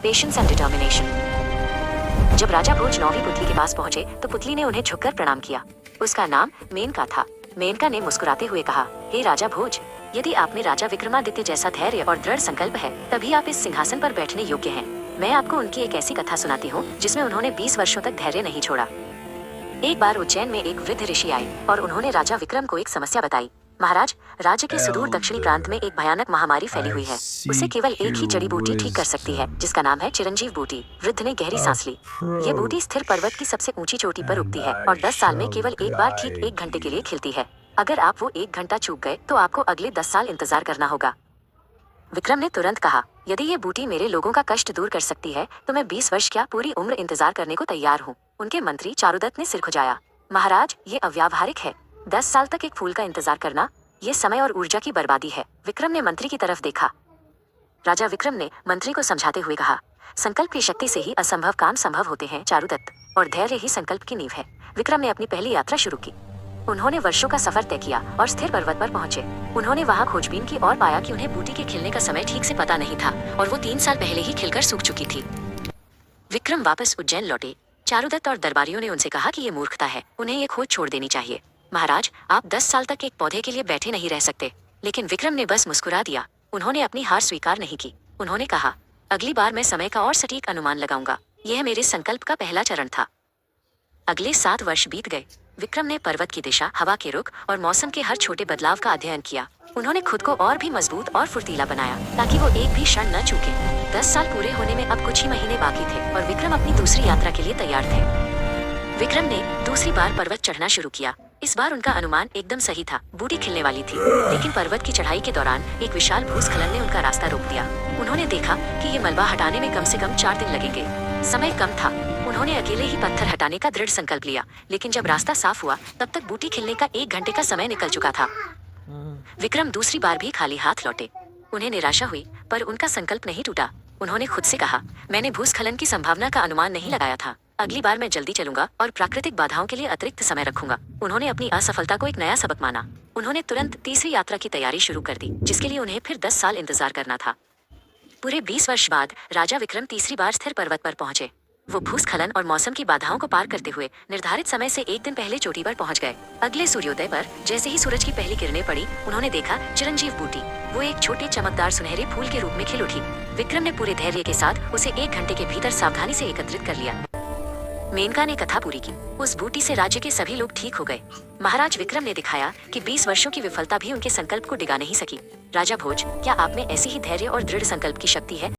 Patience and determination. जब राजा भोज 9वीं पुतली के पास पहुंचे तो पुतली ने उन्हें झुककर प्रणाम किया। उसका नाम मेनका था। मेनका ने मुस्कुराते हुए कहा, हे राजा भोज, यदि आप में राजा विक्रमादित्य जैसा धैर्य और दृढ़ संकल्प है, तभी आप इस सिंहासन पर बैठने योग्य हैं। मैं आपको उनकी एक ऐसी कथा सुनाती हूँ जिसमें उन्होंने 20 वर्षों तक धैर्य नहीं छोड़ा। एक बार उज्जैन में एक वृद्ध ऋषि आए और उन्होंने राजा विक्रम को एक समस्या बताई। महाराज, राज्य के सुदूर दक्षिणी प्रांत में एक भयानक महामारी फैली हुई है। उसे केवल एक ही जड़ी बूटी ठीक कर सकती है, जिसका नाम है चिरंजीव बूटी। वृद्ध ने गहरी सांस ली। ये बूटी स्थिर पर्वत की सबसे ऊंची चोटी पर उगती है और 10 साल में केवल एक बार ठीक 1 घंटे के लिए खिलती है। अगर आप वो 1 घंटा चूक गए तो आपको अगले 10 साल इंतजार करना होगा। विक्रम ने तुरंत कहा, यदि ये बूटी मेरे लोगों का कष्ट दूर कर सकती है तो मैं 20 वर्ष क्या पूरी उम्र इंतजार करने को तैयार हूँ। उनके मंत्री चारुदत्त ने सिर खुजाया। महाराज, ये अव्यावहारिक है। 10 साल तक एक फूल का इंतजार करना, ये समय और ऊर्जा की बर्बादी है। विक्रम ने मंत्री की तरफ देखा। राजा विक्रम ने मंत्री को समझाते हुए कहा, संकल्प की शक्ति से ही असंभव काम संभव होते हैं चारुदत्त, और धैर्य ही संकल्प की नींव है। विक्रम ने अपनी पहली यात्रा शुरू की। उन्होंने वर्षों का सफर तय किया और स्थिर पर्वत पर पहुंचे। उन्होंने वहां खोजबीन की और पाया कि उन्हें बूटी के खिलने का समय ठीक से पता नहीं था और वो 3 साल पहले ही खिलकर सूख चुकी थी। विक्रम वापस उज्जैन लौटे। चारुदत्त और दरबारियों ने उनसे कहा कि ये मूर्खता है, उन्हें ये खोज छोड़ देनी चाहिए। महाराज, आप 10 साल तक एक पौधे के लिए बैठे नहीं रह सकते। लेकिन विक्रम ने बस मुस्कुरा दिया। उन्होंने अपनी हार स्वीकार नहीं की। उन्होंने कहा, अगली बार मैं समय का और सटीक अनुमान लगाऊंगा। यह मेरे संकल्प का पहला चरण था। अगले 7 वर्ष बीत गए। विक्रम ने पर्वत की दिशा, हवा के रुख और मौसम के हर छोटे बदलाव का अध्ययन किया। उन्होंने खुद को और भी मजबूत और फुर्तीला बनाया ताकि वो एक भी क्षण न चूके। 10 साल पूरे होने में अब कुछ ही महीने बाकी थे और विक्रम अपनी दूसरी यात्रा के लिए तैयार थे। विक्रम ने दूसरी बार पर्वत चढ़ना शुरू किया। इस बार उनका अनुमान एकदम सही था। बूटी खिलने वाली थी, लेकिन पर्वत की चढ़ाई के दौरान एक विशाल भूस्खलन ने उनका रास्ता रोक दिया। उन्होंने देखा कि ये मलबा हटाने में कम से कम 4 दिन लगेंगे। समय कम था। उन्होंने अकेले ही पत्थर हटाने का दृढ़ संकल्प लिया, लेकिन जब रास्ता साफ हुआ तब तक बूटी खिलने का 1 घंटे का समय निकल चुका था। विक्रम दूसरी बार भी खाली हाथ लौटे। उन्हें निराशा हुई, पर उनका संकल्प नहीं टूटा। उन्होंने खुद से कहा, मैंने भूस्खलन की संभावना का अनुमान नहीं लगाया था। अगली बार मैं जल्दी चलूंगा और प्राकृतिक बाधाओं के लिए अतिरिक्त समय रखूंगा। उन्होंने अपनी असफलता को एक नया सबक माना। उन्होंने तुरंत तीसरी यात्रा की तैयारी शुरू कर दी, जिसके लिए उन्हें फिर 10 साल इंतजार करना था। पूरे 20 वर्ष बाद राजा विक्रम तीसरी बार स्थिर पर्वत पर पहुंचे। वो भूस्खलन और मौसम की बाधाओं को पार करते हुए निर्धारित समय से 1 दिन पहले चोटी पर पहुंच गए। अगले सूर्योदय पर जैसे ही सूरज की पहली किरणें पड़ी, उन्होंने देखा चिरंजीव बूटी। वो एक छोटे चमकदार सुनहरे फूल के रूप में खिल उठी। विक्रम ने पूरे धैर्य के साथ उसे 1 घंटे के भीतर सावधानी से एकत्रित कर लिया। मेनका ने कथा पूरी की। उस बूटी से राज्य के सभी लोग ठीक हो गए। महाराज विक्रम ने दिखाया कि 20 वर्षों की विफलता भी उनके संकल्प को डिगा नहीं सकी। राजा भोज, क्या आप में ऐसी ही धैर्य और दृढ़ संकल्प की शक्ति है?